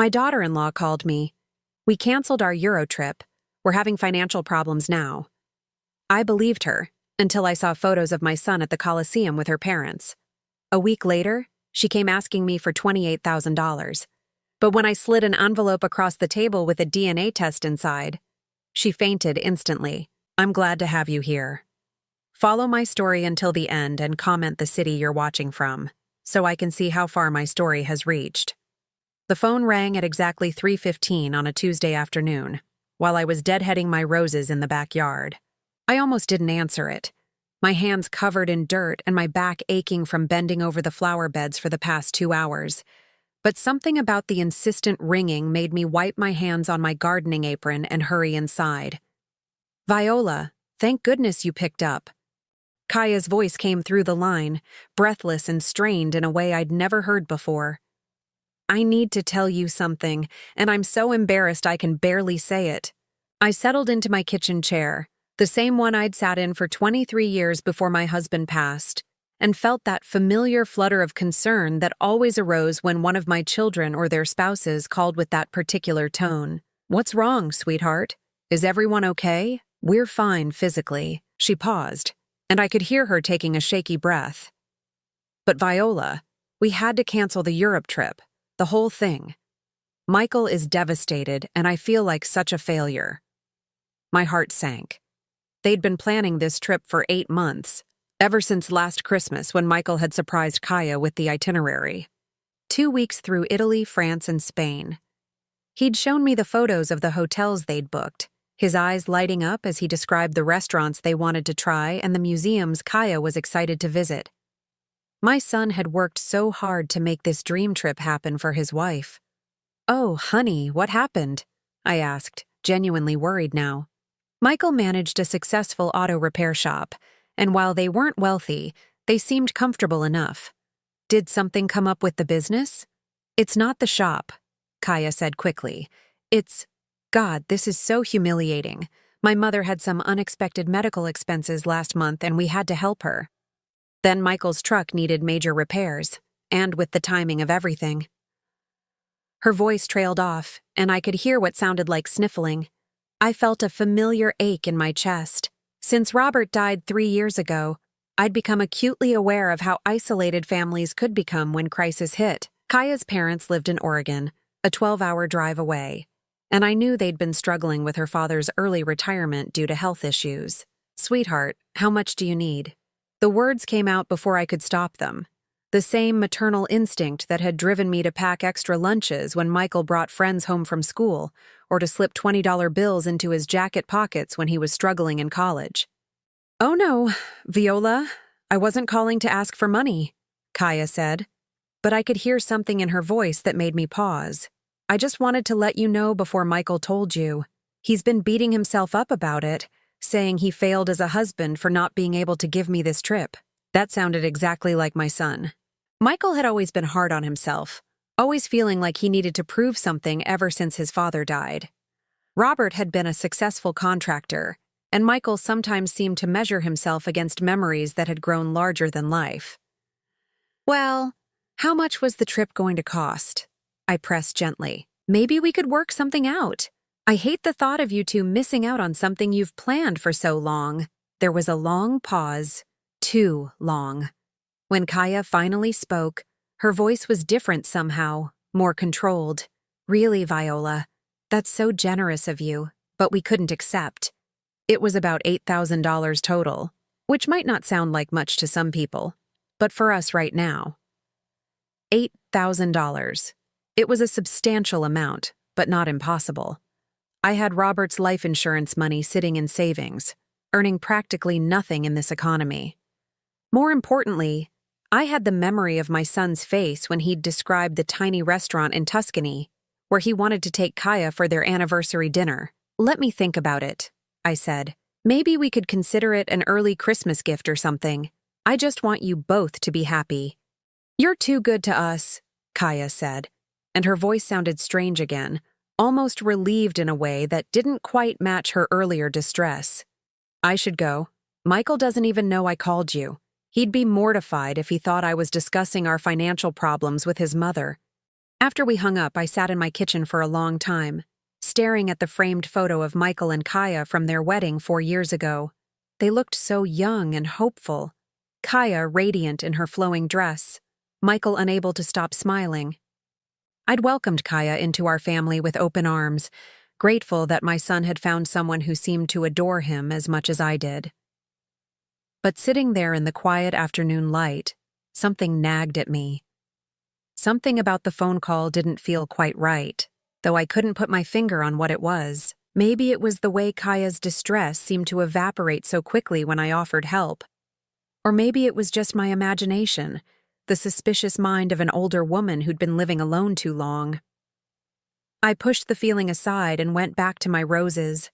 My daughter-in-law called me. We canceled our Eurotrip. We're having financial problems now. I believed her, until I saw photos of my son at the Coliseum with her parents. A week later, she came asking me for $28,000. But when I slid an envelope across the table with a DNA test inside, she fainted instantly. I'm glad to have you here. Follow my story until the end and comment the city you're watching from, so I can see how far my story has reached. The phone rang at exactly 3:15 on a Tuesday afternoon, while I was deadheading my roses in the backyard. I almost didn't answer it, my hands covered in dirt and my back aching from bending over the flower beds for the past 2 hours. But something about the insistent ringing made me wipe my hands on my gardening apron and hurry inside. Viola, thank goodness you picked up. Kaya's voice came through the line, breathless and strained in a way I'd never heard before. I need to tell you something, and I'm so embarrassed I can barely say it. I settled into my kitchen chair, the same one I'd sat in for 23 years before my husband passed, and felt that familiar flutter of concern that always arose when one of my children or their spouses called with that particular tone. What's wrong, sweetheart? Is everyone okay? We're fine physically. She paused, and I could hear her taking a shaky breath. But Viola, we had to cancel the Europe trip, the whole thing. Michael is devastated, and I feel like such a failure. My heart sank. They'd been planning this trip for 8 months, ever since last Christmas when Michael had surprised Kaya with the itinerary. 2 weeks through Italy, France, and Spain. He'd shown me the photos of the hotels they'd booked, his eyes lighting up as he described the restaurants they wanted to try and the museums Kaya was excited to visit. My son had worked so hard to make this dream trip happen for his wife. Oh, honey, what happened? I asked, genuinely worried now. Michael managed a successful auto repair shop, and while they weren't wealthy, they seemed comfortable enough. Did something come up with the business? It's not the shop, Kaya said quickly. God, this is so humiliating. My mother had some unexpected medical expenses last month and we had to help her. Then Michael's truck needed major repairs, and with the timing of everything. Her voice trailed off, and I could hear what sounded like sniffling. I felt a familiar ache in my chest. Since Robert died 3 years ago, I'd become acutely aware of how isolated families could become when crisis hit. Kaya's parents lived in Oregon, a 12-hour drive away, and I knew they'd been struggling with her father's early retirement due to health issues. Sweetheart, how much do you need? The words came out before I could stop them. The same maternal instinct that had driven me to pack extra lunches when Michael brought friends home from school, or to slip $20 bills into his jacket pockets when he was struggling in college. Oh no, Viola, I wasn't calling to ask for money, Kaya said, but I could hear something in her voice that made me pause. I just wanted to let you know before Michael told you. He's been beating himself up about it, saying he failed as a husband for not being able to give me this trip. That sounded exactly like my son. Michael had always been hard on himself, always feeling like he needed to prove something ever since his father died. Robert had been a successful contractor, and Michael sometimes seemed to measure himself against memories that had grown larger than life. Well, how much was the trip going to cost? I pressed gently. Maybe we could work something out. I hate the thought of you two missing out on something you've planned for so long. There was a long pause. Too long. When Kaya finally spoke, her voice was different somehow, more controlled. Really, Viola, that's so generous of you, but we couldn't accept. It was about $8,000 total, which might not sound like much to some people, but for us right now. $8,000. It was a substantial amount, but not impossible. I had Robert's life insurance money sitting in savings, earning practically nothing in this economy. More importantly, I had the memory of my son's face when he'd described the tiny restaurant in Tuscany, where he wanted to take Kaya for their anniversary dinner. Let me think about it, I said. Maybe we could consider it an early Christmas gift or something. I just want you both to be happy. You're too good to us, Kaya said, and her voice sounded strange again, almost relieved in a way that didn't quite match her earlier distress. I should go. Michael doesn't even know I called you. He'd be mortified if he thought I was discussing our financial problems with his mother. After we hung up, I sat in my kitchen for a long time, staring at the framed photo of Michael and Kaya from their wedding 4 years ago. They looked so young and hopeful. Kaya radiant in her flowing dress, Michael unable to stop smiling. I'd welcomed Kaya into our family with open arms, grateful that my son had found someone who seemed to adore him as much as I did. But sitting there in the quiet afternoon light, something nagged at me. Something about the phone call didn't feel quite right, though I couldn't put my finger on what it was. Maybe it was the way Kaya's distress seemed to evaporate so quickly when I offered help. Or maybe it was just my imagination, the suspicious mind of an older woman who'd been living alone too long. I pushed the feeling aside and went back to my roses.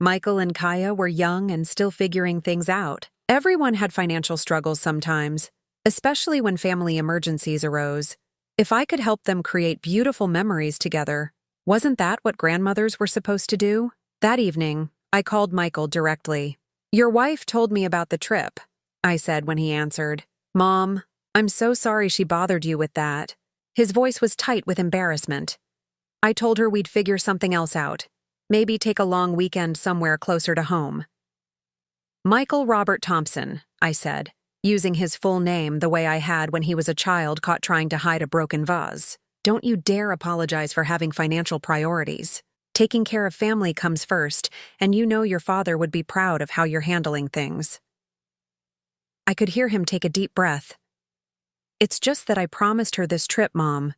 Michael and Kaya were young and still figuring things out. Everyone had financial struggles sometimes, especially when family emergencies arose. If I could help them create beautiful memories together, wasn't that what grandmothers were supposed to do? That evening, I called Michael directly. "Your wife told me about the trip," I said when he answered. "Mom, I'm so sorry she bothered you with that." His voice was tight with embarrassment. I told her we'd figure something else out. Maybe take a long weekend somewhere closer to home. "Michael Robert Thompson," I said, using his full name the way I had when he was a child caught trying to hide a broken vase. "Don't you dare apologize for having financial priorities. Taking care of family comes first, and you know your father would be proud of how you're handling things." I could hear him take a deep breath. "It's just that I promised her this trip, Mom.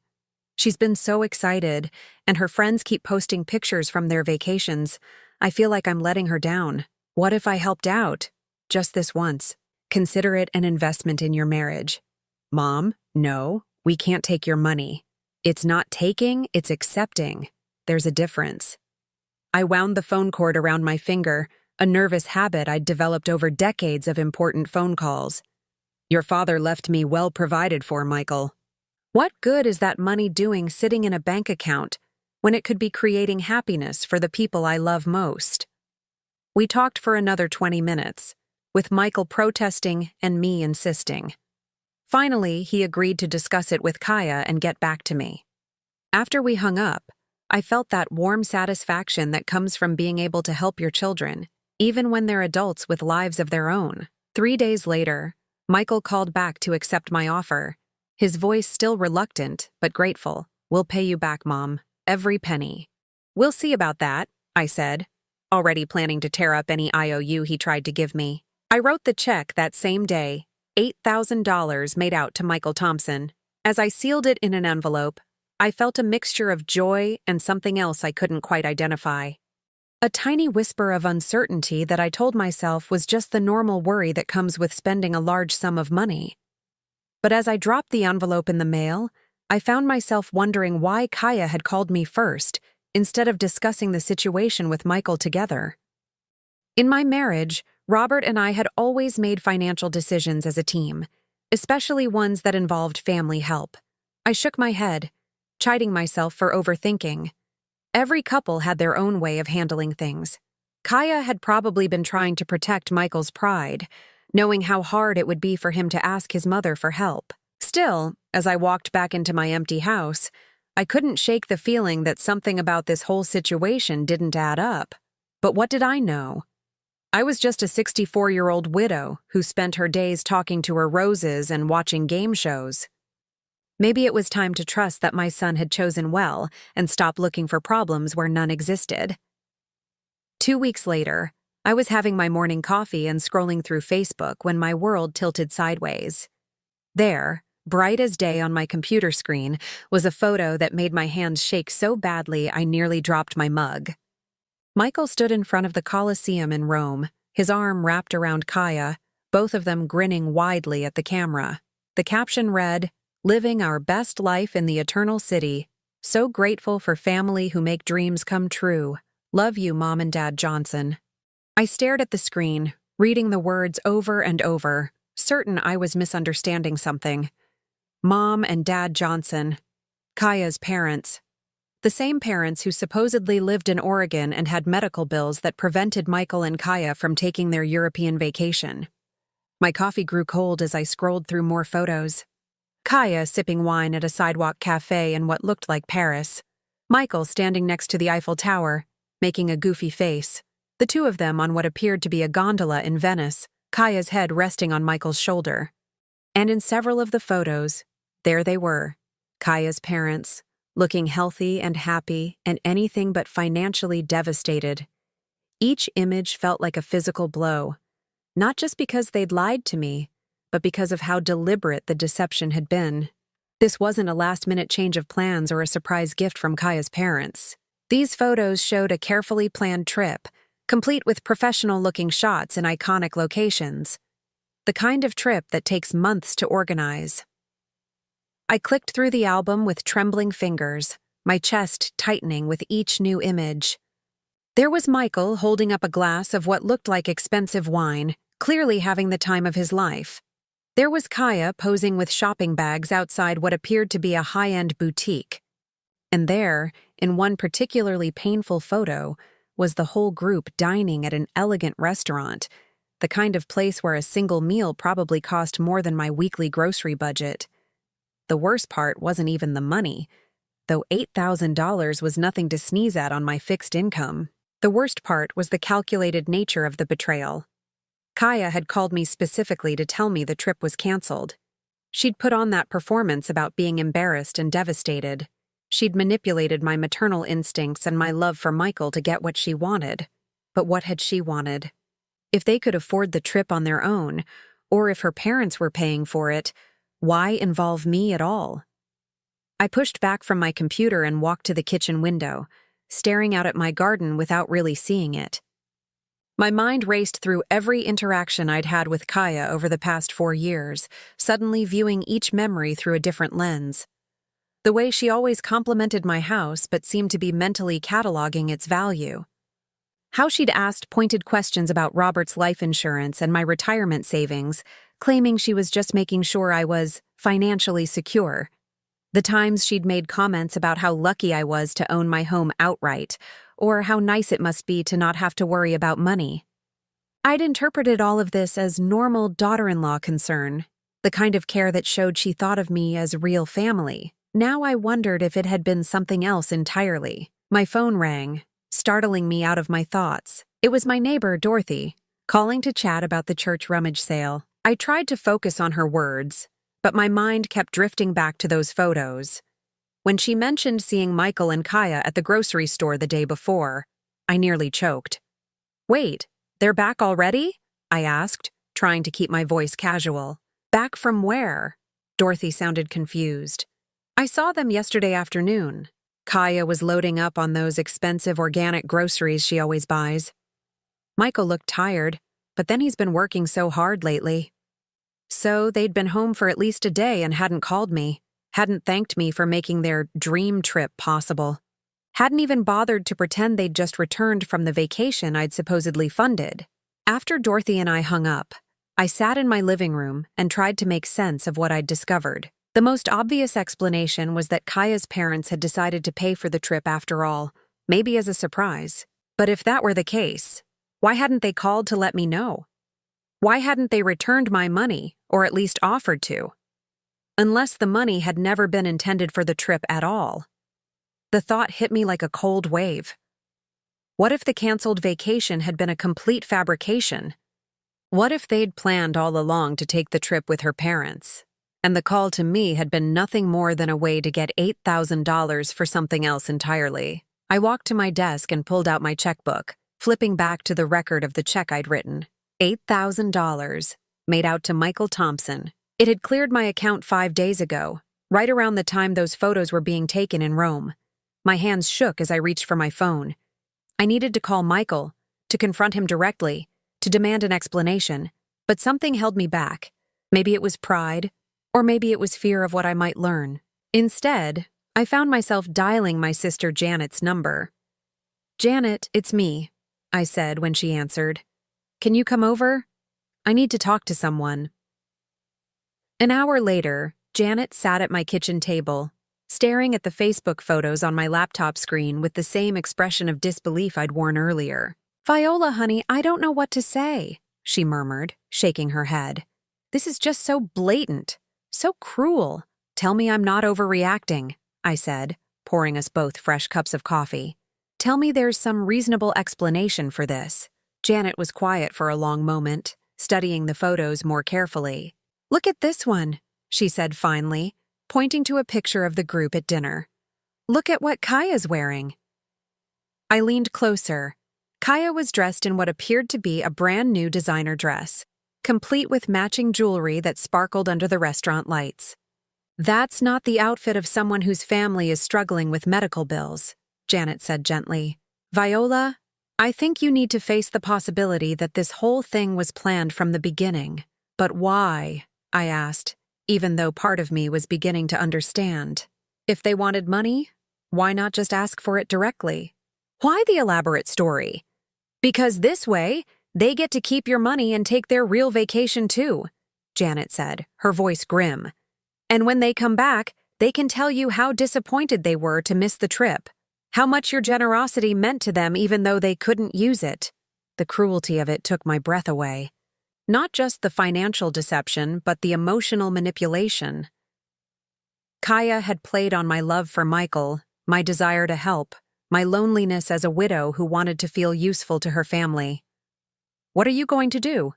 She's been so excited, and her friends keep posting pictures from their vacations. I feel like I'm letting her down. What if I helped out? Just this once. Consider it an investment in your marriage." "Mom, no, we can't take your money. It's not taking, it's accepting. There's a difference." I wound the phone cord around my finger, a nervous habit I'd developed over decades of important phone calls. "Your father left me well provided for, Michael. What good is that money doing sitting in a bank account when it could be creating happiness for the people I love most?" We talked for another 20 minutes, with Michael protesting and me insisting. Finally, he agreed to discuss it with Kaya and get back to me. After we hung up, I felt that warm satisfaction that comes from being able to help your children, even when they're adults with lives of their own. 3 days later, Michael called back to accept my offer, his voice still reluctant but grateful. "We'll pay you back, Mom. Every penny." "We'll see about that," I said, already planning to tear up any IOU he tried to give me. I wrote the check that same day, $8,000 made out to Michael Thompson. As I sealed it in an envelope, I felt a mixture of joy and something else I couldn't quite identify. A tiny whisper of uncertainty that I told myself was just the normal worry that comes with spending a large sum of money. But as I dropped the envelope in the mail, I found myself wondering why Kaya had called me first, instead of discussing the situation with Michael together. In my marriage, Robert and I had always made financial decisions as a team, especially ones that involved family help. I shook my head, chiding myself for overthinking. Every couple had their own way of handling things. Kaya had probably been trying to protect Michael's pride, knowing how hard it would be for him to ask his mother for help. Still, as I walked back into my empty house, I couldn't shake the feeling that something about this whole situation didn't add up. But what did I know? I was just a 64-year-old widow who spent her days talking to her roses and watching game shows. Maybe it was time to trust that my son had chosen well and stop looking for problems where none existed. 2 weeks later, I was having my morning coffee and scrolling through Facebook when my world tilted sideways. There, bright as day on my computer screen, was a photo that made my hands shake so badly I nearly dropped my mug. Michael stood in front of the Colosseum in Rome, his arm wrapped around Kaya, both of them grinning widely at the camera. The caption read, "Living our best life in the eternal city. So grateful for family who make dreams come true. Love you, Mom and Dad Johnson." I stared at the screen, reading the words over and over, certain I was misunderstanding something. Mom and Dad Johnson. Kaya's parents. The same parents who supposedly lived in Oregon and had medical bills that prevented Michael and Kaya from taking their European vacation. My coffee grew cold as I scrolled through more photos. Kaya sipping wine at a sidewalk cafe in what looked like Paris. Michael standing next to the Eiffel Tower, making a goofy face. The two of them on what appeared to be a gondola in Venice, Kaya's head resting on Michael's shoulder. And in several of the photos, there they were, Kaya's parents, looking healthy and happy and anything but financially devastated. Each image felt like a physical blow, not just because they'd lied to me, but because of how deliberate the deception had been. This wasn't a last-minute change of plans or a surprise gift from Kaya's parents. These photos showed a carefully planned trip, complete with professional-looking shots in iconic locations. The kind of trip that takes months to organize. I clicked through the album with trembling fingers, my chest tightening with each new image. There was Michael holding up a glass of what looked like expensive wine, clearly having the time of his life. There was Kaya posing with shopping bags outside what appeared to be a high-end boutique. And there, in one particularly painful photo, was the whole group dining at an elegant restaurant, the kind of place where a single meal probably cost more than my weekly grocery budget. The worst part wasn't even the money, though $8,000 was nothing to sneeze at on my fixed income. The worst part was the calculated nature of the betrayal. Kaya had called me specifically to tell me the trip was canceled. She'd put on that performance about being embarrassed and devastated. She'd manipulated my maternal instincts and my love for Michael to get what she wanted. But what had she wanted? If they could afford the trip on their own, or if her parents were paying for it, why involve me at all? I pushed back from my computer and walked to the kitchen window, staring out at my garden without really seeing it. My mind raced through every interaction I'd had with Kaya over the past 4 years, suddenly viewing each memory through a different lens. The way she always complimented my house but seemed to be mentally cataloging its value. How she'd asked pointed questions about Robert's life insurance and my retirement savings, claiming she was just making sure I was financially secure. The times she'd made comments about how lucky I was to own my home outright, or how nice it must be to not have to worry about money. I'd interpreted all of this as normal daughter-in-law concern, the kind of care that showed she thought of me as real family. Now I wondered if it had been something else entirely. My phone rang, startling me out of my thoughts. It was my neighbor, Dorothy, calling to chat about the church rummage sale. I tried to focus on her words, but my mind kept drifting back to those photos. When she mentioned seeing Michael and Kaya at the grocery store the day before, I nearly choked. "Wait, they're back already?" I asked, trying to keep my voice casual. "Back from where?" Dorothy sounded confused. "I saw them yesterday afternoon." Kaya was loading up on those expensive organic groceries she always buys. Michael looked tired, but then he's been working so hard lately. So they'd been home for at least a day and hadn't called me, hadn't thanked me for making their dream trip possible, hadn't even bothered to pretend they'd just returned from the vacation I'd supposedly funded. After Dorothy and I hung up, I sat in my living room and tried to make sense of what I'd discovered. The most obvious explanation was that Kaya's parents had decided to pay for the trip after all, maybe as a surprise. But if that were the case, why hadn't they called to let me know? Why hadn't they returned my money, or at least offered to? Unless the money had never been intended for the trip at all. The thought hit me like a cold wave. What if the canceled vacation had been a complete fabrication? What if they'd planned all along to take the trip with her parents, and the call to me had been nothing more than a way to get $8,000 for something else entirely? I walked to my desk and pulled out my checkbook, flipping back to the record of the check I'd written. $8,000, made out to Michael Thompson. It had cleared my account 5 days ago, right around the time those photos were being taken in Rome. My hands shook as I reached for my phone. I needed to call Michael, to confront him directly, to demand an explanation, but something held me back. Maybe it was pride, or maybe it was fear of what I might learn. Instead, I found myself dialing my sister Janet's number. "Janet, it's me," I said when she answered. "Can you come over? I need to talk to someone." An hour later, Janet sat at my kitchen table, staring at the Facebook photos on my laptop screen with the same expression of disbelief I'd worn earlier. "Viola, honey, I don't know what to say," she murmured, shaking her head. "This is just so blatant, so cruel. Tell me I'm not overreacting, I said, pouring us both fresh cups of coffee. Tell me there's some reasonable explanation for this. Janet was quiet for a long moment, studying the photos more carefully. Look at this one, she said finally, pointing to a picture of the group at dinner. Look at what Kaya's wearing. I leaned closer. Kaya was dressed in what appeared to be a brand new designer dress, complete with matching jewelry that sparkled under the restaurant lights. That's not the outfit of someone whose family is struggling with medical bills, Janet said gently. Viola, I think you need to face the possibility that this whole thing was planned from the beginning. But why? I asked, even though part of me was beginning to understand. If they wanted money, why not just ask for it directly? Why the elaborate story? Because this way, they get to keep your money and take their real vacation too, Janet said, her voice grim. And when they come back, they can tell you how disappointed they were to miss the trip, how much your generosity meant to them even though they couldn't use it. The cruelty of it took my breath away. Not just the financial deception, but the emotional manipulation. Kaya had played on my love for Michael, my desire to help, my loneliness as a widow who wanted to feel useful to her family. What are you going to do?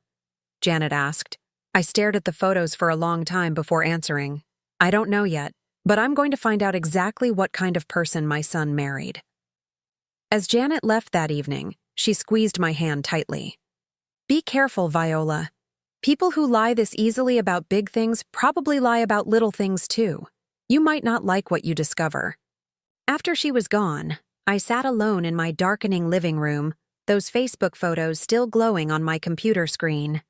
Janet asked. I stared at the photos for a long time before answering. I don't know yet, but I'm going to find out exactly what kind of person my son married. As Janet left that evening, she squeezed my hand tightly. Be careful, Viola. People who lie this easily about big things probably lie about little things too. You might not like what you discover. After she was gone, I sat alone in my darkening living room, those Facebook photos still glowing on my computer screen.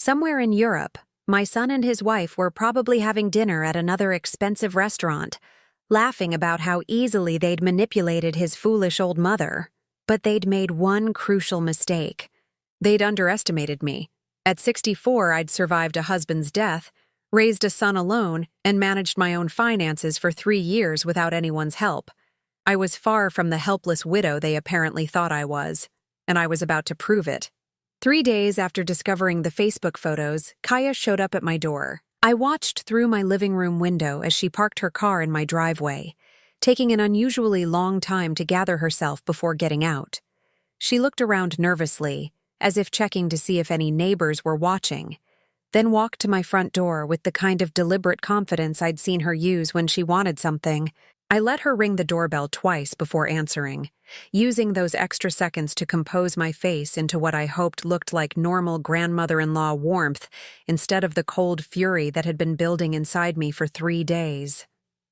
Somewhere in Europe, my son and his wife were probably having dinner at another expensive restaurant, laughing about how easily they'd manipulated his foolish old mother. But they'd made one crucial mistake. They'd underestimated me. At 64, I'd survived a husband's death, raised a son alone, and managed my own finances for 3 years without anyone's help. I was far from the helpless widow they apparently thought I was, and I was about to prove it. 3 days after discovering the Facebook photos, Kaya showed up at my door. I watched through my living room window as she parked her car in my driveway, taking an unusually long time to gather herself before getting out. She looked around nervously, as if checking to see if any neighbors were watching, then walked to my front door with the kind of deliberate confidence I'd seen her use when she wanted something. I let her ring the doorbell twice before answering, using those extra seconds to compose my face into what I hoped looked like normal grandmother-in-law warmth instead of the cold fury that had been building inside me for 3 days.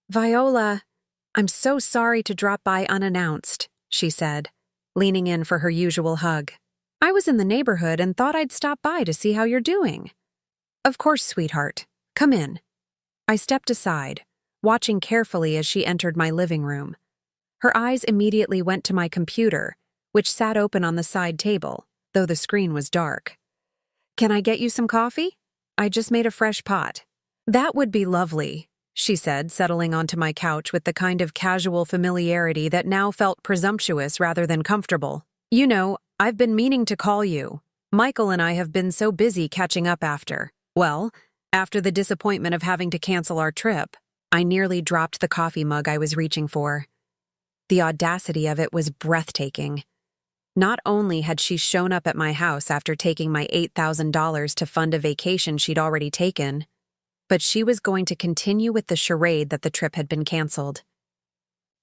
Viola, I'm so sorry to drop by unannounced, she said, leaning in for her usual hug. I was in the neighborhood and thought I'd stop by to see how you're doing. Of course, sweetheart. Come in. I stepped aside, watching carefully as she entered my living room. Her eyes immediately went to my computer, which sat open on the side table, though the screen was dark. Can I get you some coffee? I just made a fresh pot. That would be lovely, she said, settling onto my couch with the kind of casual familiarity that now felt presumptuous rather than comfortable. You know, I've been meaning to call you. Michael and I have been so busy catching up after the disappointment of having to cancel our trip. I nearly dropped the coffee mug I was reaching for. The audacity of it was breathtaking. Not only had she shown up at my house after taking my $8,000 to fund a vacation she'd already taken, but she was going to continue with the charade that the trip had been canceled.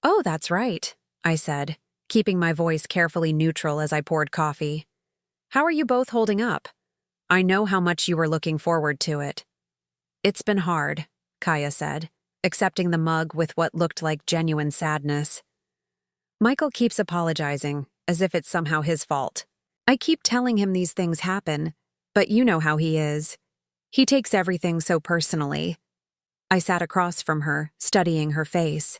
Oh, that's right, I said, keeping my voice carefully neutral as I poured coffee. How are you both holding up? I know how much you were looking forward to it. It's been hard, Kaya said, accepting the mug with what looked like genuine sadness. Michael keeps apologizing, as if it's somehow his fault. I keep telling him these things happen, but you know how he is. He takes everything so personally. I sat across from her, studying her face.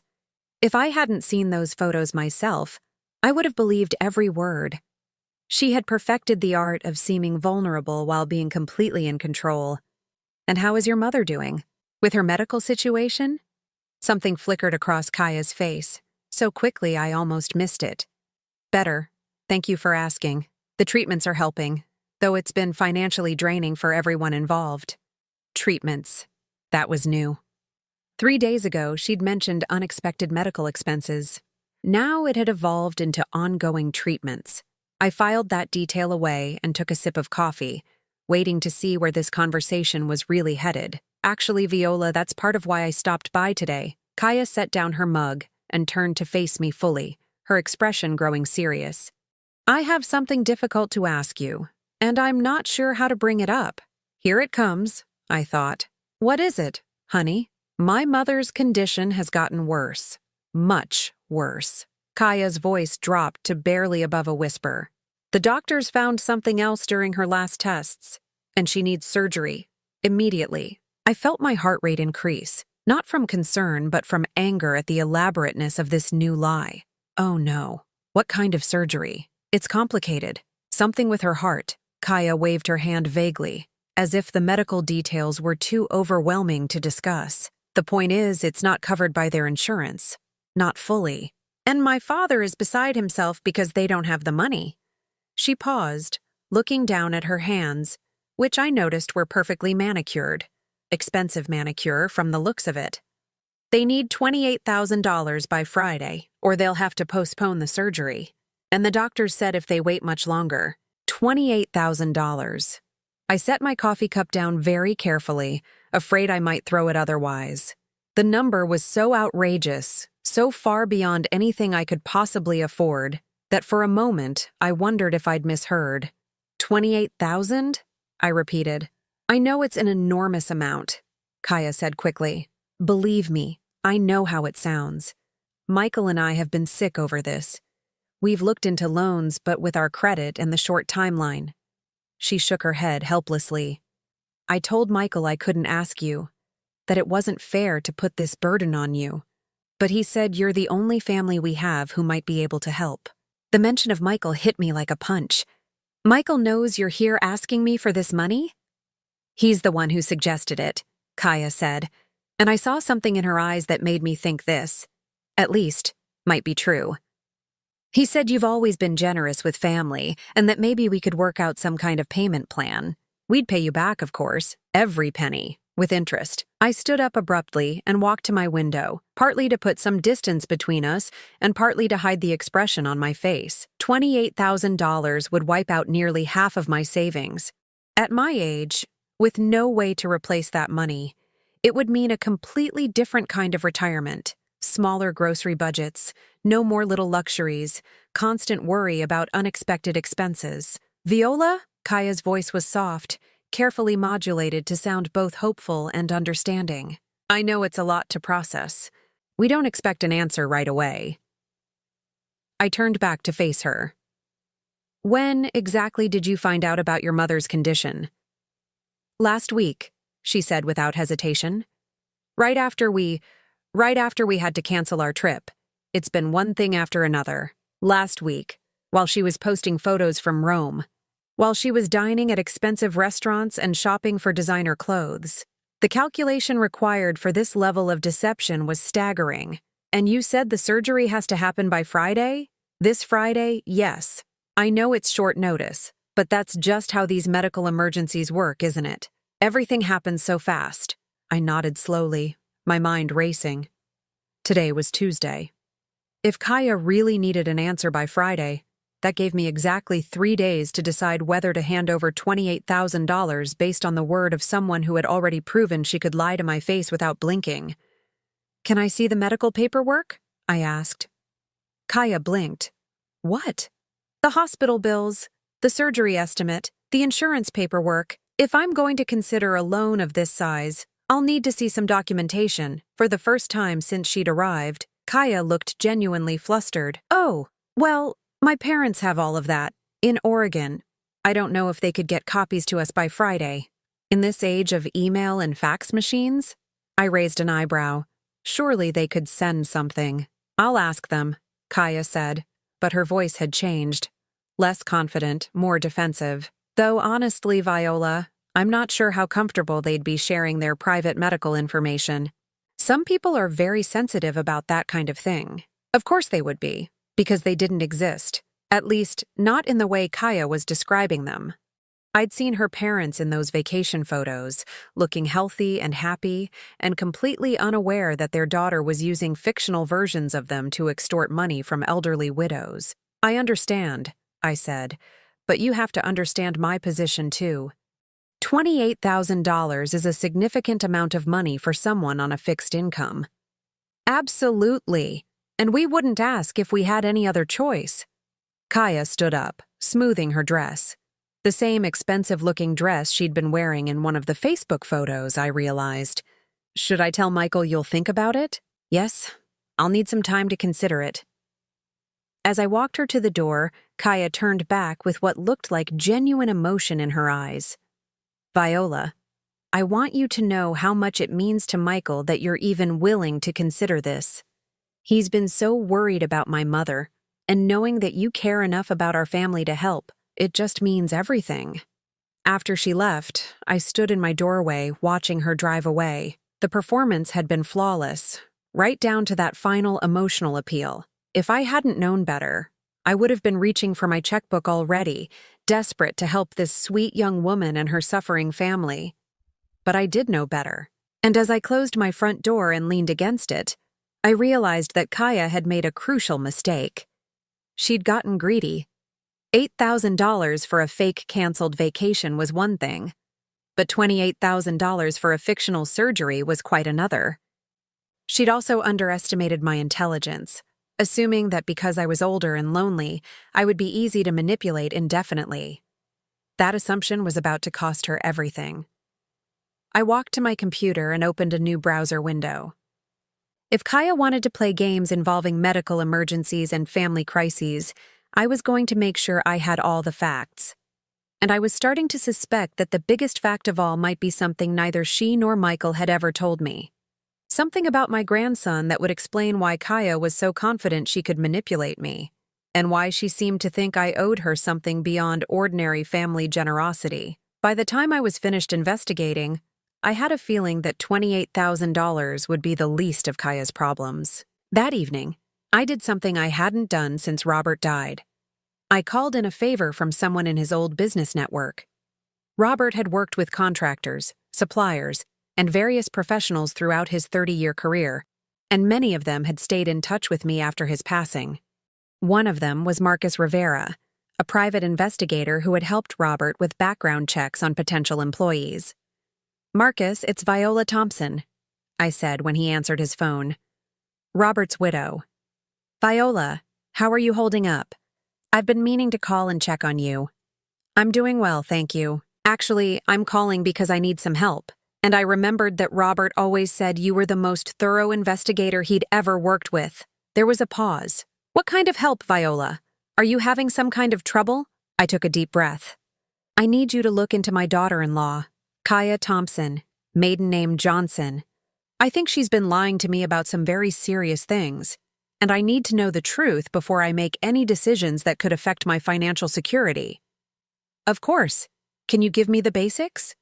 If I hadn't seen those photos myself, I would have believed every word. She had perfected the art of seeming vulnerable while being completely in control. And how is your mother doing? With her medical situation? Something flickered across Kaya's face, so quickly I almost missed it. Better. Thank you for asking. The treatments are helping, though it's been financially draining for everyone involved. Treatments. That was new. 3 days ago, she'd mentioned unexpected medical expenses. Now it had evolved into ongoing treatments. I filed that detail away and took a sip of coffee, waiting to see where this conversation was really headed. Actually, Viola, that's part of why I stopped by today. Kaya set down her mug and turned to face me fully, her expression growing serious. I have something difficult to ask you, and I'm not sure how to bring it up. Here it comes, I thought. What is it, honey? My mother's condition has gotten worse. Much worse. Kaya's voice dropped to barely above a whisper. The doctors found something else during her last tests, and she needs surgery. Immediately. I felt my heart rate increase, not from concern but from anger at the elaborateness of this new lie. Oh no. What kind of surgery? It's complicated. Something with her heart. Kaya waved her hand vaguely, as if the medical details were too overwhelming to discuss. The point is, it's not covered by their insurance. Not fully. And my father is beside himself because they don't have the money. She paused, looking down at her hands, which I noticed were perfectly manicured. Expensive manicure from the looks of it. They need $28,000 by Friday, or they'll have to postpone the surgery. And the doctors said if they wait much longer, $28,000. I set my coffee cup down very carefully, afraid I might throw it otherwise. The number was so outrageous, so far beyond anything I could possibly afford, that for a moment I wondered if I'd misheard. 28,000? I repeated. I know it's an enormous amount, Kaya said quickly. Believe me, I know how it sounds. Michael and I have been sick over this. We've looked into loans, but with our credit and the short timeline. She shook her head helplessly. I told Michael I couldn't ask you, that it wasn't fair to put this burden on you. But he said you're the only family we have who might be able to help. The mention of Michael hit me like a punch. Michael knows you're here asking me for this money? He's the one who suggested it, Kaya said, and I saw something in her eyes that made me think this, at least, might be true. He said you've always been generous with family, and that maybe we could work out some kind of payment plan. We'd pay you back, of course, every penny, with interest. I stood up abruptly and walked to my window, partly to put some distance between us and partly to hide the expression on my face. $28,000 would wipe out nearly half of my savings. At my age, with no way to replace that money, it would mean a completely different kind of retirement. Smaller grocery budgets, no more little luxuries, constant worry about unexpected expenses. Viola? Kaya's voice was soft, carefully modulated to sound both hopeful and understanding. I know it's a lot to process. We don't expect an answer right away. I turned back to face her. When exactly did you find out about your mother's condition? Last week, she said without hesitation. Right after we had to cancel our trip. It's been one thing after another. Last week, while she was posting photos from Rome, while she was dining at expensive restaurants and shopping for designer clothes. The calculation required for this level of deception was staggering. And you said the surgery has to happen by Friday? This Friday, yes. I know it's short notice, but that's just how these medical emergencies work, isn't it? Everything happens so fast. I nodded slowly, my mind racing. Today was Tuesday. If Kaya really needed an answer by Friday, that gave me exactly 3 days to decide whether to hand over $28,000 based on the word of someone who had already proven she could lie to my face without blinking. Can I see the medical paperwork? I asked. Kaya blinked. What? The hospital bills, the surgery estimate, the insurance paperwork. If I'm going to consider a loan of this size, I'll need to see some documentation. For the first time since she'd arrived, Kaya looked genuinely flustered. Oh, well, my parents have all of that. In Oregon. I don't know if they could get copies to us by Friday. In this age of email and fax machines? I raised an eyebrow. Surely they could send something. I'll ask them, Kaya said, but her voice had changed. Less confident, more defensive. Though honestly, Viola, I'm not sure how comfortable they'd be sharing their private medical information. Some people are very sensitive about that kind of thing. Of course they would be, because they didn't exist. At least, not in the way Kaya was describing them. I'd seen her parents in those vacation photos, looking healthy and happy, and completely unaware that their daughter was using fictional versions of them to extort money from elderly widows. "I understand," I said, "but you have to understand my position too. $28,000 is a significant amount of money for someone on a fixed income." "Absolutely, and we wouldn't ask if we had any other choice." Kaya stood up, smoothing her dress. The same expensive-looking dress she'd been wearing in one of the Facebook photos, I realized. "Should I tell Michael you'll think about it?" "Yes, I'll need some time to consider it." As I walked her to the door, Kaya turned back with what looked like genuine emotion in her eyes. "Viola, I want you to know how much it means to Michael that you're even willing to consider this. He's been so worried about my mother, and knowing that you care enough about our family to help, it just means everything." After she left, I stood in my doorway watching her drive away. The performance had been flawless, right down to that final emotional appeal. If I hadn't known better, I would have been reaching for my checkbook already, desperate to help this sweet young woman and her suffering family. But I did know better. And as I closed my front door and leaned against it, I realized that Kaya had made a crucial mistake. She'd gotten greedy. $8,000 for a fake canceled vacation was one thing, but $28,000 for a fictional surgery was quite another. She'd also underestimated my intelligence, assuming that because I was older and lonely, I would be easy to manipulate indefinitely. That assumption was about to cost her everything. I walked to my computer and opened a new browser window. If Kaya wanted to play games involving medical emergencies and family crises, I was going to make sure I had all the facts. And I was starting to suspect that the biggest fact of all might be something neither she nor Michael had ever told me. Something about my grandson that would explain why Kaya was so confident she could manipulate me, and why she seemed to think I owed her something beyond ordinary family generosity. By the time I was finished investigating, I had a feeling that $28,000 would be the least of Kaya's problems. That evening, I did something I hadn't done since Robert died. I called in a favor from someone in his old business network. Robert had worked with contractors, suppliers, and various professionals throughout his 30-year career, and many of them had stayed in touch with me after his passing. One of them was Marcus Rivera, a private investigator who had helped Robert with background checks on potential employees. "Marcus, it's Viola Thompson," I said when he answered his phone. "Robert's widow." "Viola, how are you holding up? I've been meaning to call and check on you." "I'm doing well, thank you. Actually, I'm calling because I need some help, and I remembered that Robert always said you were the most thorough investigator he'd ever worked with." There was a pause. "What kind of help, Viola? Are you having some kind of trouble?" I took a deep breath. "I need you to look into my daughter-in-law, Kaya Thompson, maiden name Johnson. I think she's been lying to me about some very serious things, and I need to know the truth before I make any decisions that could affect my financial security." "Of course. Can you give me the basics?"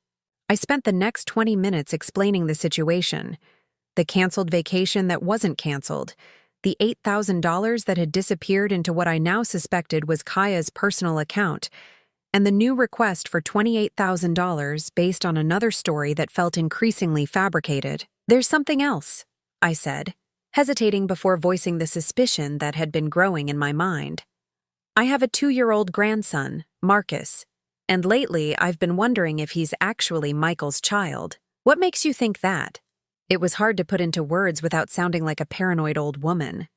I spent the next 20 minutes explaining the situation. The canceled vacation that wasn't canceled, the $8,000 that had disappeared into what I now suspected was Kaya's personal account, and the new request for $28,000 based on another story that felt increasingly fabricated. "There's something else," I said, hesitating before voicing the suspicion that had been growing in my mind. "I have a 2-year-old grandson, Marcus, and lately I've been wondering if he's actually Michael's child." "What makes you think that?" It was hard to put into words without sounding like a paranoid old woman.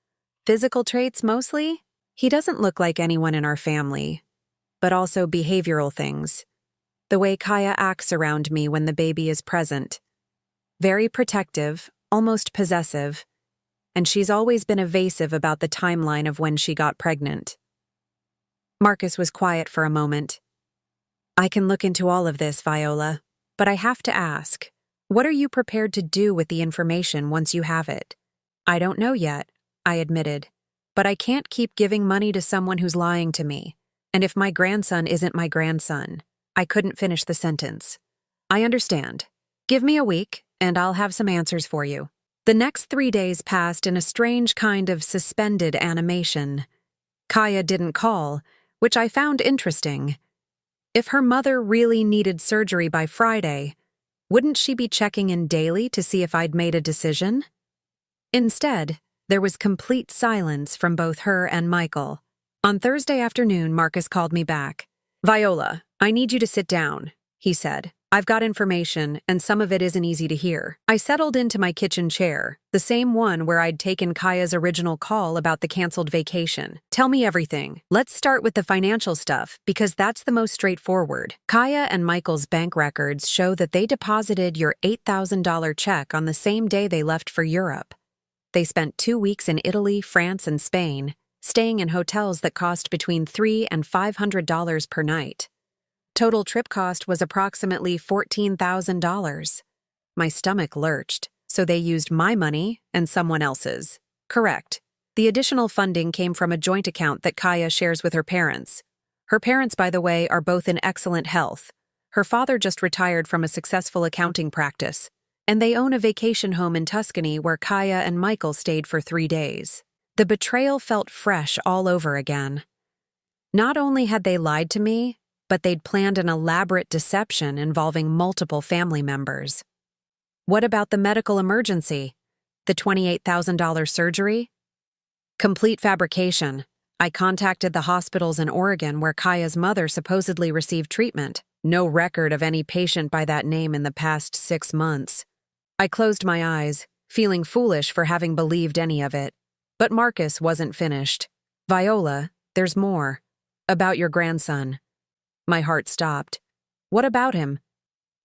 "Physical traits mostly? He doesn't look like anyone in our family, but also behavioral things. The way Kaya acts around me when the baby is present. Very protective, almost possessive, and she's always been evasive about the timeline of when she got pregnant." Marcus was quiet for a moment. "I can look into all of this, Viola, but I have to ask, what are you prepared to do with the information once you have it?" "I don't know yet," I admitted, "but I can't keep giving money to someone who's lying to me. And if my grandson isn't my grandson," I couldn't finish the sentence. "I understand. Give me a week, and I'll have some answers for you." The next 3 days passed in a strange kind of suspended animation. Kaya didn't call, which I found interesting. If her mother really needed surgery by Friday, wouldn't she be checking in daily to see if I'd made a decision? Instead, there was complete silence from both her and Michael. On Thursday afternoon, Marcus called me back. "Viola, I need you to sit down," he said. "I've got information, and some of it isn't easy to hear." I settled into my kitchen chair, the same one where I'd taken Kaya's original call about the canceled vacation. "Tell me everything. Let's start with the financial stuff, because that's the most straightforward." Kaya and Michael's bank records show that they deposited your $8,000 check on the same day they left for Europe. They spent 2 weeks in Italy, France, and Spain, staying in hotels that cost between $300 and $500 per night. Total trip cost was approximately $14,000. My stomach lurched, so they used my money and someone else's. Correct. The additional funding came from a joint account that Kaya shares with her parents. Her parents, by the way, are both in excellent health. Her father just retired from a successful accounting practice, and they own a vacation home in Tuscany where Kaya and Michael stayed for 3 days. The betrayal felt fresh all over again. Not only had they lied to me, but they'd planned an elaborate deception involving multiple family members. What about the medical emergency? The $28,000 surgery? Complete fabrication. I contacted the hospitals in Oregon where Kaya's mother supposedly received treatment. No record of any patient by that name in the past 6 months. I closed my eyes, feeling foolish for having believed any of it. But Marcus wasn't finished. "Viola, there's more. About your grandson." My heart stopped. "What about him?"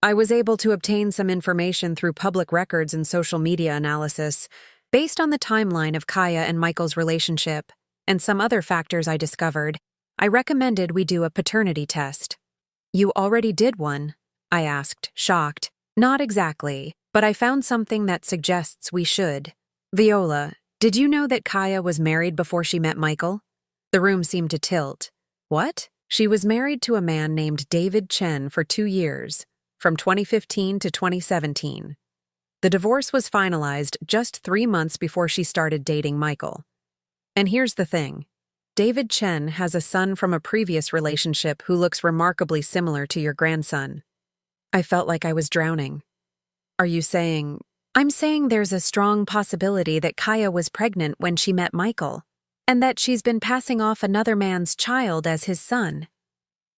I was able to obtain some information through public records and social media analysis. Based on the timeline of Kaya and Michael's relationship, and some other factors I discovered, I recommended we do a paternity test. "You already did one?" I asked, shocked. "Not exactly, but I found something that suggests we should." "Viola, did you know that Kaya was married before she met Michael?" The room seemed to tilt. "What?" "She was married to a man named David Chen for 2 years, from 2015 to 2017. The divorce was finalized just 3 months before she started dating Michael. And here's the thing. David Chen has a son from a previous relationship who looks remarkably similar to your grandson." I felt like I was drowning. "Are you saying—" "I'm saying there's a strong possibility that Kaya was pregnant when she met Michael, and that she's been passing off another man's child as his son.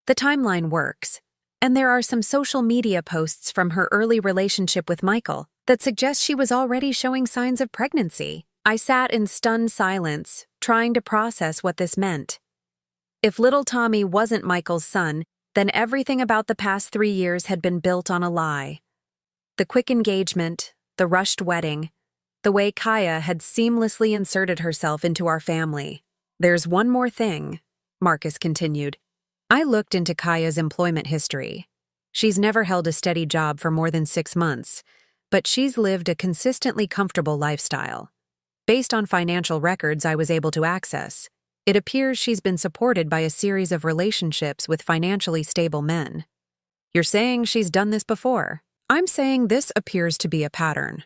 The timeline works, and there are some social media posts from her early relationship with Michael that suggest she was already showing signs of pregnancy." I sat in stunned silence, trying to process what this meant. If little Tommy wasn't Michael's son, then everything about the past 3 years had been built on a lie. The quick engagement, the rushed wedding, the way Kaya had seamlessly inserted herself into our family. "There's one more thing," Marcus continued. I looked into Kaya's employment history. She's never held a steady job for more than 6 months, but she's lived a consistently comfortable lifestyle. Based on financial records I was able to access, it appears she's been supported by a series of relationships with financially stable men. "You're saying she's done this before?" "I'm saying this appears to be a pattern.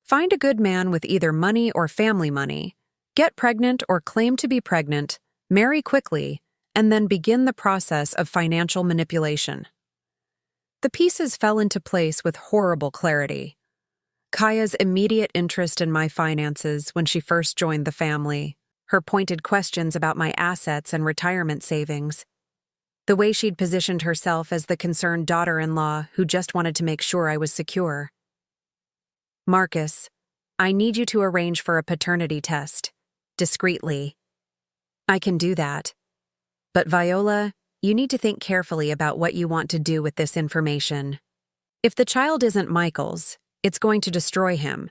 Find a good man with either money or family money, get pregnant or claim to be pregnant, marry quickly, and then begin the process of financial manipulation." The pieces fell into place with horrible clarity. Kaya's immediate interest in my finances when she first joined the family, her pointed questions about my assets and retirement savings, the way she'd positioned herself as the concerned daughter-in-law who just wanted to make sure I was secure. "Marcus, I need you to arrange for a paternity test, discreetly." "I can do that. But Viola, you need to think carefully about what you want to do with this information. If the child isn't Michael's, it's going to destroy him.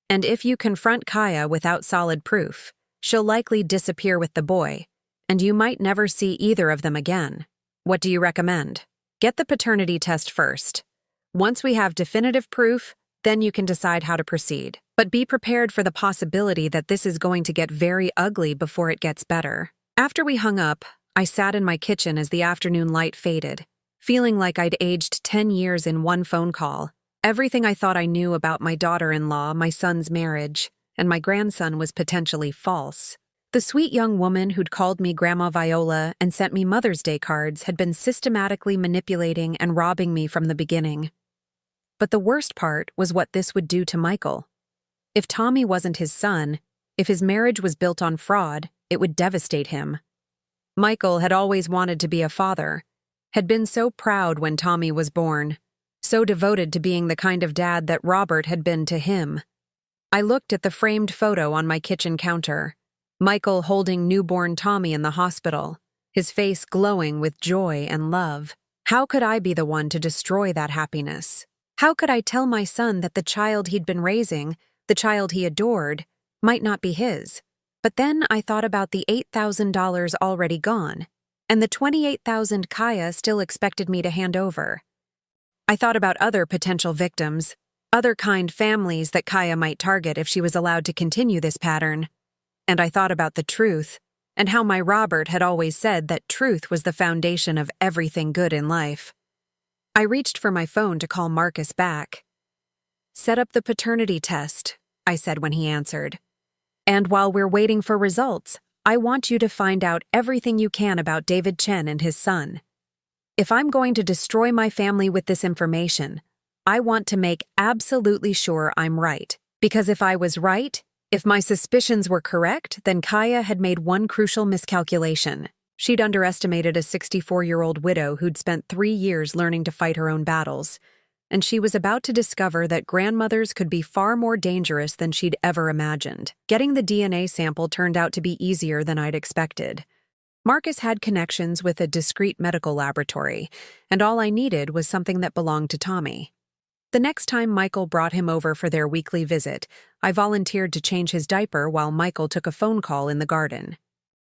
And if you confront Kaya without solid proof, she'll likely disappear with the boy, and you might never see either of them again. What do you recommend?" "Get the paternity test first. Once we have definitive proof, then you can decide how to proceed. But be prepared for the possibility that this is going to get very ugly before it gets better." After we hung up, I sat in my kitchen as the afternoon light faded, feeling like I'd aged 10 years in one phone call. Everything I thought I knew about my daughter-in-law, my son's marriage, and my grandson was potentially false. The sweet young woman who'd called me Grandma Viola and sent me Mother's Day cards had been systematically manipulating and robbing me from the beginning. But the worst part was what this would do to Michael. If Tommy wasn't his son, if his marriage was built on fraud, it would devastate him. Michael had always wanted to be a father, had been so proud when Tommy was born, so devoted to being the kind of dad that Robert had been to him. I looked at the framed photo on my kitchen counter, Michael holding newborn Tommy in the hospital, his face glowing with joy and love. How could I be the one to destroy that happiness? How could I tell my son that the child he'd been raising, the child he adored, might not be his? But then I thought about the $8,000 already gone, and the $28,000 Kaya still expected me to hand over. I thought about other potential victims, other kind families that Kaya might target if she was allowed to continue this pattern. And I thought about the truth, and how my Robert had always said that truth was the foundation of everything good in life. I reached for my phone to call Marcus back. "Set up the paternity test," I said when he answered. "And while we're waiting for results, I want you to find out everything you can about David Chen and his son. If I'm going to destroy my family with this information, I want to make absolutely sure I'm right. Because if I was right, if my suspicions were correct, then Kaya had made one crucial miscalculation. She'd underestimated a 64-year-old widow who'd spent 3 years learning to fight her own battles, and she was about to discover that grandmothers could be far more dangerous than she'd ever imagined. Getting the DNA sample turned out to be easier than I'd expected. Marcus had connections with a discreet medical laboratory, and all I needed was something that belonged to Tommy. The next time Michael brought him over for their weekly visit, I volunteered to change his diaper while Michael took a phone call in the garden.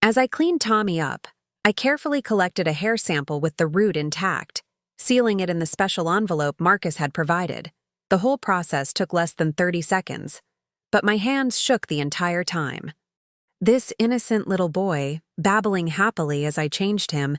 As I cleaned Tommy up, I carefully collected a hair sample with the root intact, sealing it in the special envelope Marcus had provided. The whole process took less than 30 seconds, but my hands shook the entire time. This innocent little boy, babbling happily as I changed him,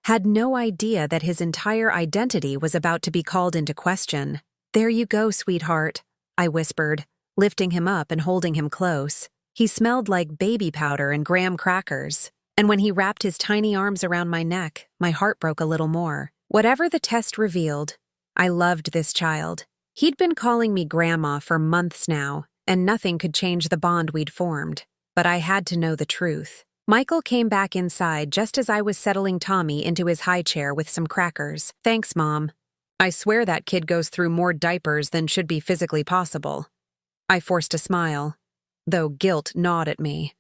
had no idea that his entire identity was about to be called into question. "There you go, sweetheart," I whispered, lifting him up and holding him close. He smelled like baby powder and graham crackers, and when he wrapped his tiny arms around my neck, my heart broke a little more. Whatever the test revealed, I loved this child. He'd been calling me Grandma for months now, and nothing could change the bond we'd formed. But I had to know the truth. Michael came back inside just as I was settling Tommy into his high chair with some crackers. "Thanks, Mom. I swear that kid goes through more diapers than should be physically possible." I forced a smile, though guilt gnawed at me.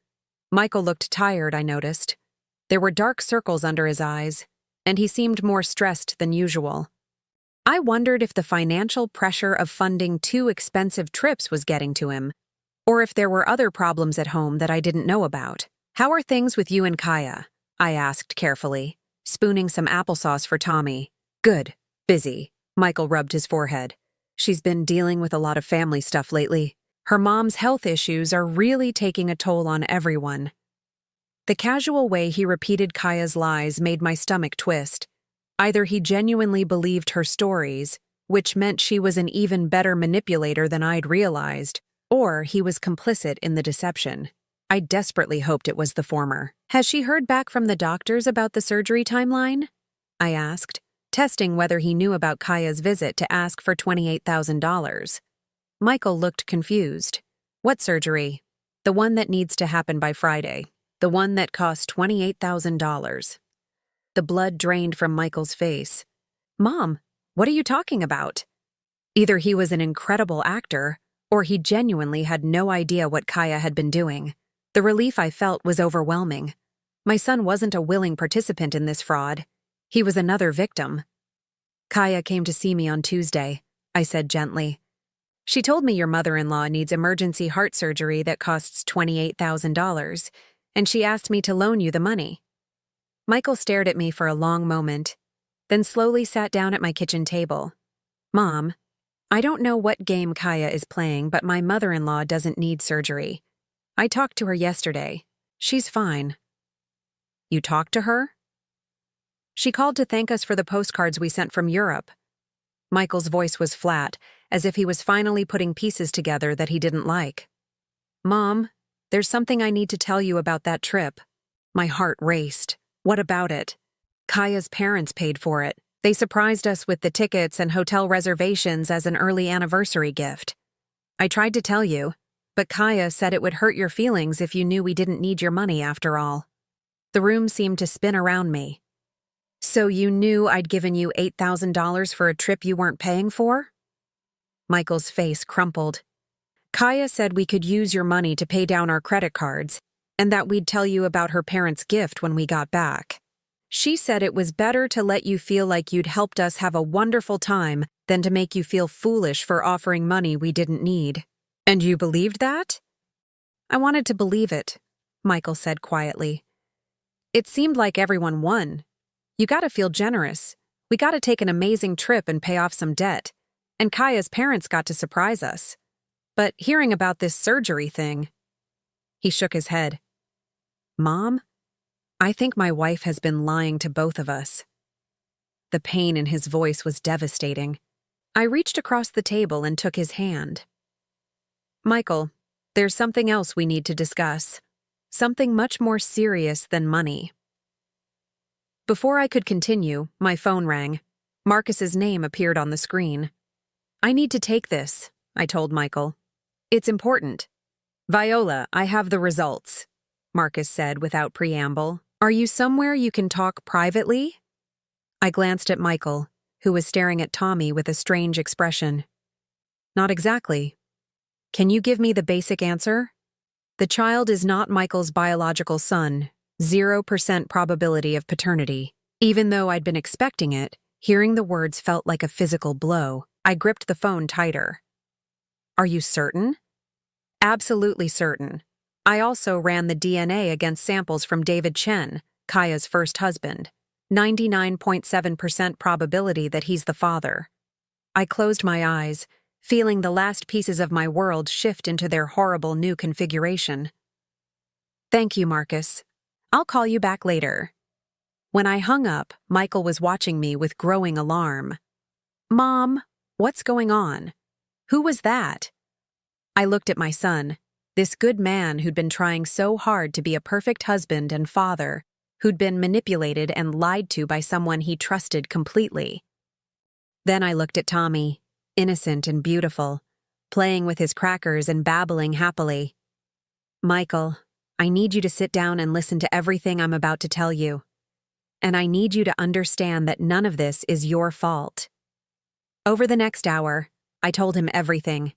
Michael looked tired, I noticed. There were dark circles under his eyes, and he seemed more stressed than usual. I wondered if the financial pressure of funding 2 expensive trips was getting to him, or if there were other problems at home that I didn't know about. "How are things with you and Kaya?" I asked carefully, spooning some applesauce for Tommy. "Good. Busy." Michael rubbed his forehead. "She's been dealing with a lot of family stuff lately. Her mom's health issues are really taking a toll on everyone." The casual way he repeated Kaya's lies made my stomach twist. Either he genuinely believed her stories, which meant she was an even better manipulator than I'd realized, or he was complicit in the deception. I desperately hoped it was the former. "Has she heard back from the doctors about the surgery timeline?" I asked, testing whether he knew about Kaya's visit to ask for $28,000. Michael looked confused. "What surgery?" "The one that needs to happen by Friday. The one that cost $28,000. The blood drained from Michael's face. "Mom, what are you talking about?" Either he was an incredible actor, or he genuinely had no idea what Kaya had been doing. The relief I felt was overwhelming. My son wasn't a willing participant in this fraud. He was another victim. "Kaya came to see me on Tuesday," I said gently. "She told me your mother-in-law needs emergency heart surgery that costs $28,000, and she asked me to loan you the money." Michael stared at me for a long moment, then slowly sat down at my kitchen table. "Mom, I don't know what game Kaya is playing, but my mother-in-law doesn't need surgery. I talked to her yesterday. She's fine." "You talked to her?" "She called to thank us for the postcards we sent from Europe." Michael's voice was flat, as if he was finally putting pieces together that he didn't like. "Mom, there's something I need to tell you about that trip. My heart raced. What about it? Kaya's parents paid for it. They surprised us with the tickets and hotel reservations as an early anniversary gift. I tried to tell you, but Kaya said it would hurt your feelings if you knew we didn't need your money after all. The room seemed to spin around me. So you knew I'd given you $8,000 for a trip you weren't paying for? Michael's face crumpled. Kaya said we could use your money to pay down our credit cards, and that we'd tell you about her parents' gift when we got back. She said it was better to let you feel like you'd helped us have a wonderful time than to make you feel foolish for offering money we didn't need. And you believed that? I wanted to believe it, Michael said quietly. It seemed like everyone won. You gotta feel generous. We gotta take an amazing trip and pay off some debt. And Kaya's parents got to surprise us. But hearing about this surgery thing... He shook his head. Mom, I think my wife has been lying to both of us. The pain in his voice was devastating. I reached across the table and took his hand. Michael, there's something else we need to discuss. Something much more serious than money. Before I could continue, my phone rang. Marcus's name appeared on the screen. I need to take this, I told Michael. It's important. Viola, I have the results, Marcus said without preamble. Are you somewhere you can talk privately? I glanced at Michael, who was staring at Tommy with a strange expression. Not exactly. Can you give me the basic answer? The child is not Michael's biological son, 0% probability of paternity. Even though I'd been expecting it, hearing the words felt like a physical blow. I gripped the phone tighter. Are you certain? Absolutely certain. I also ran the DNA against samples from David Chen, Kaya's first husband. 99.7% probability that he's the father. I closed my eyes, feeling the last pieces of my world shift into their horrible new configuration. Thank you, Marcus. I'll call you back later. When I hung up, Michael was watching me with growing alarm. Mom, what's going on? Who was that? I looked at my son, this good man who'd been trying so hard to be a perfect husband and father, who'd been manipulated and lied to by someone he trusted completely. Then I looked at Tommy, innocent and beautiful, playing with his crackers and babbling happily. Michael, I need you to sit down and listen to everything I'm about to tell you. And I need you to understand that none of this is your fault. Over the next hour, I told him everything.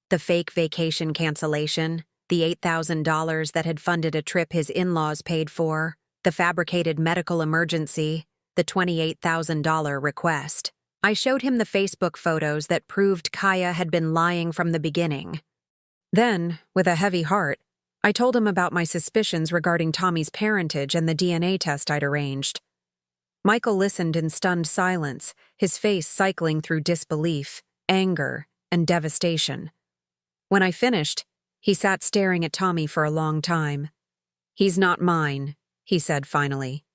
The fake vacation cancellation, the $8,000 that had funded a trip his in-laws paid for, the fabricated medical emergency, the $28,000 request. I showed him the Facebook photos that proved Kaya had been lying from the beginning. Then, with a heavy heart, I told him about my suspicions regarding Tommy's parentage and the DNA test I'd arranged. Michael listened in stunned silence, his face cycling through disbelief, anger, and devastation. When I finished, he sat staring at Tommy for a long time. He's not mine, he said finally.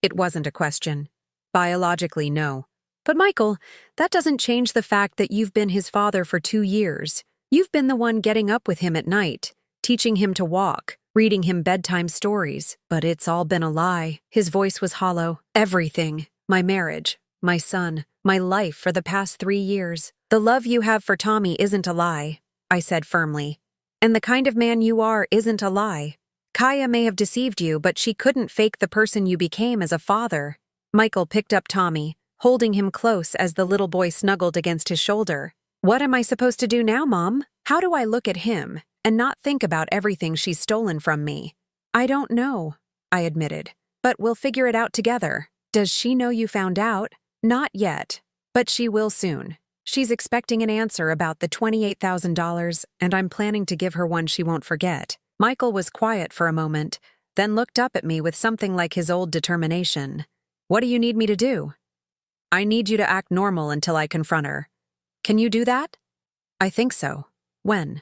It wasn't a question. Biologically, no. But Michael, that doesn't change the fact that you've been his father for 2 years. You've been the one getting up with him at night, teaching him to walk, reading him bedtime stories. But it's all been a lie. His voice was hollow. Everything. My marriage, my son, my life for the past 3 years. The love you have for Tommy isn't a lie, I said firmly. And the kind of man you are isn't a lie. Kaya may have deceived you, but she couldn't fake the person you became as a father. Michael picked up Tommy, holding him close as the little boy snuggled against his shoulder. What am I supposed to do now, Mom? How do I look at him and not think about everything she's stolen from me? I don't know, I admitted, but we'll figure it out together. Does she know you found out? Not yet, but she will soon. She's expecting an answer about the $28,000, and I'm planning to give her one she won't forget. Michael was quiet for a moment, then looked up at me with something like his old determination. What do you need me to do? I need you to act normal until I confront her. Can you do that? I think so. When?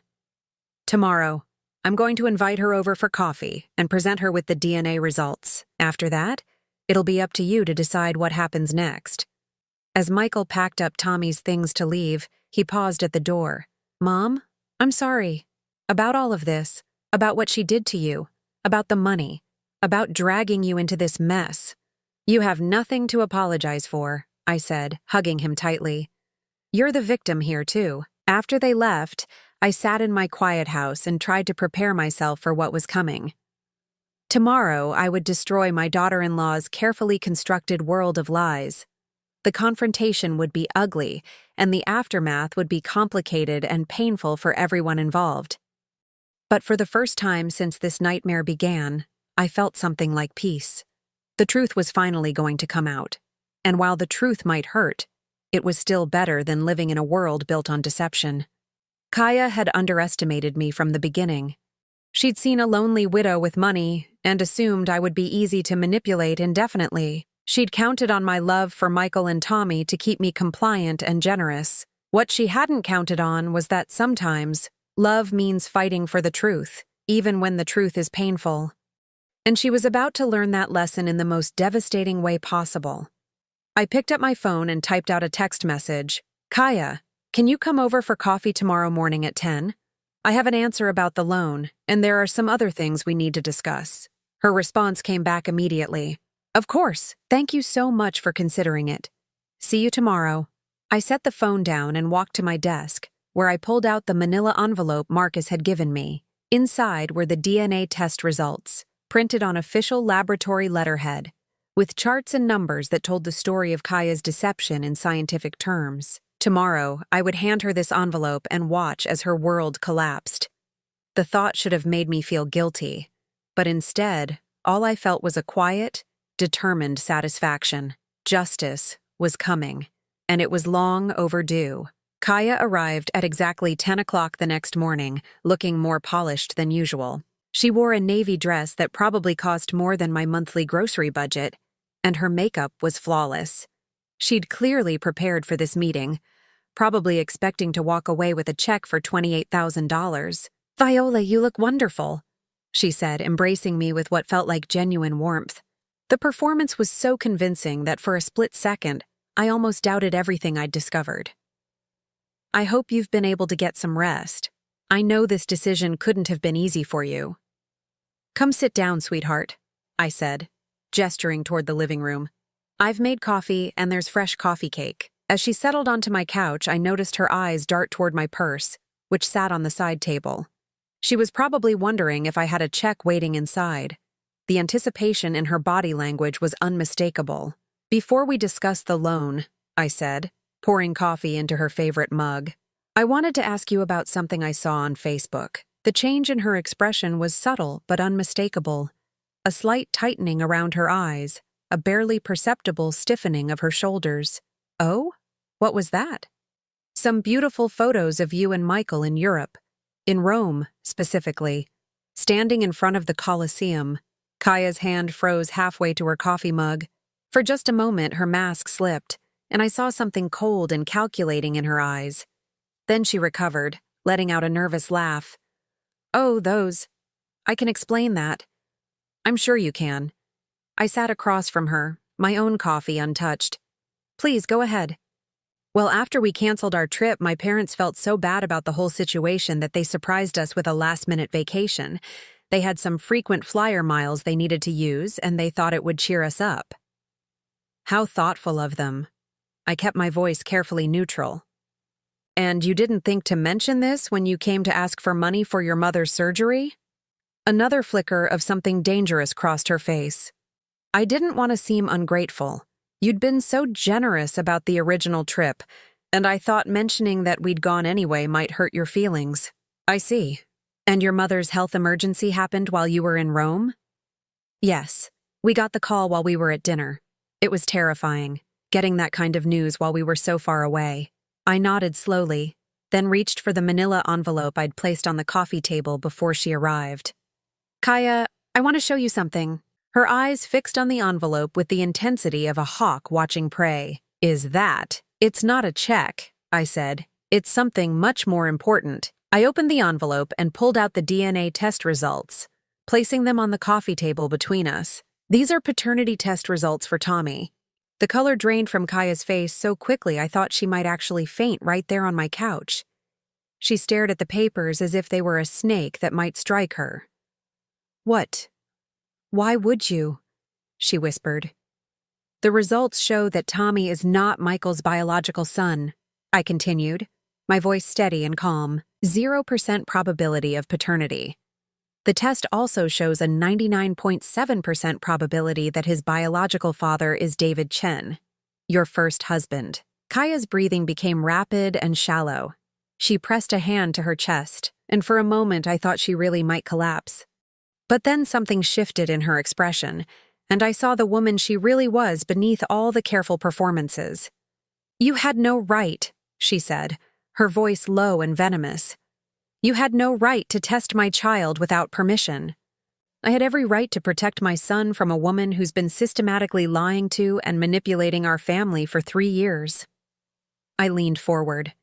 Tomorrow. I'm going to invite her over for coffee and present her with the DNA results. After that, it'll be up to you to decide what happens next. As Michael packed up Tommy's things to leave, he paused at the door. Mom, I'm sorry. About all of this. About what she did to you, about the money, about dragging you into this mess. You have nothing to apologize for, I said, hugging him tightly. You're the victim here, too. After they left, I sat in my quiet house and tried to prepare myself for what was coming. Tomorrow, I would destroy my daughter-in-law's carefully constructed world of lies. The confrontation would be ugly, and the aftermath would be complicated and painful for everyone involved. But for the first time since this nightmare began, I felt something like peace. The truth was finally going to come out. And while the truth might hurt, it was still better than living in a world built on deception. Kaya had underestimated me from the beginning. She'd seen a lonely widow with money and assumed I would be easy to manipulate indefinitely. She'd counted on my love for Michael and Tommy to keep me compliant and generous. What she hadn't counted on was that sometimes love means fighting for the truth, even when the truth is painful. And she was about to learn that lesson in the most devastating way possible. I picked up my phone and typed out a text message. Kaya, can you come over for coffee tomorrow morning at 10? I have an answer about the loan, and there are some other things we need to discuss. Her response came back immediately. Of course, thank you so much for considering it. See you tomorrow. I set the phone down and walked to my desk, where I pulled out the manila envelope Marcus had given me. Inside were the DNA test results, printed on official laboratory letterhead, with charts and numbers that told the story of Kaya's deception in scientific terms. Tomorrow, I would hand her this envelope and watch as her world collapsed. The thought should have made me feel guilty, but instead, all I felt was a quiet, determined satisfaction. Justice was coming, and it was long overdue. Kaya arrived at exactly 10 o'clock the next morning, looking more polished than usual. She wore a navy dress that probably cost more than my monthly grocery budget, and her makeup was flawless. She'd clearly prepared for this meeting, probably expecting to walk away with a check for $28,000. Viola, you look wonderful, she said, embracing me with what felt like genuine warmth. The performance was so convincing that for a split second, I almost doubted everything I'd discovered. I hope you've been able to get some rest. I know this decision couldn't have been easy for you. Come sit down, sweetheart, I said, gesturing toward the living room. I've made coffee and there's fresh coffee cake. As she settled onto my couch, I noticed her eyes dart toward my purse, which sat on the side table. She was probably wondering if I had a check waiting inside. The anticipation in her body language was unmistakable. Before we discuss the loan, I said, pouring coffee into her favorite mug, I wanted to ask you about something I saw on Facebook. The change in her expression was subtle but unmistakable. A slight tightening around her eyes, a barely perceptible stiffening of her shoulders. Oh? What was that? Some beautiful photos of you and Michael in Europe. In Rome, specifically. Standing in front of the Colosseum. Kaya's hand froze halfway to her coffee mug. For just a moment, her mask slipped, and I saw something cold and calculating in her eyes. Then she recovered, letting out a nervous laugh. Oh, those. I can explain that. I'm sure you can. I sat across from her, my own coffee untouched. Please, go ahead. Well, after we canceled our trip, my parents felt so bad about the whole situation that they surprised us with a last-minute vacation. They had some frequent flyer miles they needed to use, and they thought it would cheer us up. How thoughtful of them. I kept my voice carefully neutral. And you didn't think to mention this when you came to ask for money for your mother's surgery? Another flicker of something dangerous crossed her face. I didn't want to seem ungrateful. You'd been so generous about the original trip, and I thought mentioning that we'd gone anyway might hurt your feelings. I see. And your mother's health emergency happened while you were in Rome? Yes. We got the call while we were at dinner. It was terrifying, getting that kind of news while we were so far away. I nodded slowly, then reached for the manila envelope I'd placed on the coffee table before she arrived. Kaya, I want to show you something. Her eyes fixed on the envelope with the intensity of a hawk watching prey. Is that? It's not a check, I said. It's something much more important. I opened the envelope and pulled out the DNA test results, placing them on the coffee table between us. These are paternity test results for Tommy. The color drained from Kaya's face so quickly I thought she might actually faint right there on my couch. She stared at the papers as if they were a snake that might strike her. "What? Why would you?" she whispered. "The results show that Tommy is not Michael's biological son," I continued, my voice steady and calm. 0% probability of paternity. The test also shows a 99.7% probability that his biological father is David Chen, your first husband. Kaya's breathing became rapid and shallow. She pressed a hand to her chest, and for a moment I thought she really might collapse. But then something shifted in her expression, and I saw the woman she really was beneath all the careful performances. "You had no right," she said, her voice low and venomous. "You had no right to test my child without permission. I had every right to protect my son from a woman who's been systematically lying to and manipulating our family for 3 years." I leaned forward.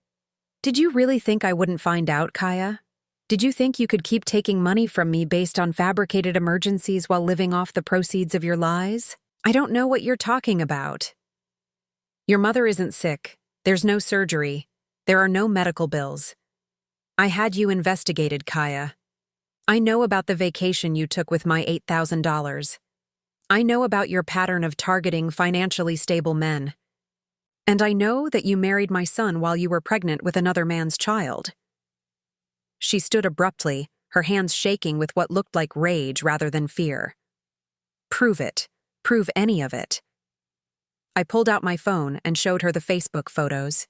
"Did you really think I wouldn't find out, Kaya? Did you think you could keep taking money from me based on fabricated emergencies while living off the proceeds of your lies? I don't know what you're talking about. Your mother isn't sick. There's no surgery. There are no medical bills. I had you investigated, Kaya. I know about the vacation you took with my $8,000. I know about your pattern of targeting financially stable men. And I know that you married my son while you were pregnant with another man's child." She stood abruptly, her hands shaking with what looked like rage rather than fear. "Prove it. Prove any of it." I pulled out my phone and showed her the Facebook photos.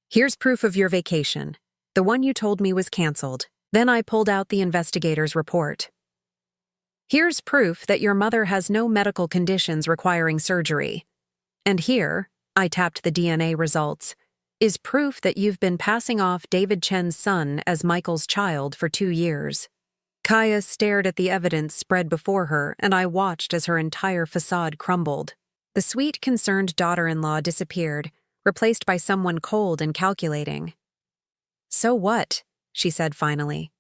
"Here's proof of your vacation. The one you told me was canceled." Then I pulled out the investigator's report. "Here's proof that your mother has no medical conditions requiring surgery. And here," I tapped the DNA results, "is proof that you've been passing off David Chen's son as Michael's child for 2 years." Kaya stared at the evidence spread before her, and I watched as her entire facade crumbled. The sweet, concerned daughter-in-law disappeared, replaced by someone cold and calculating. "So what?" she said finally.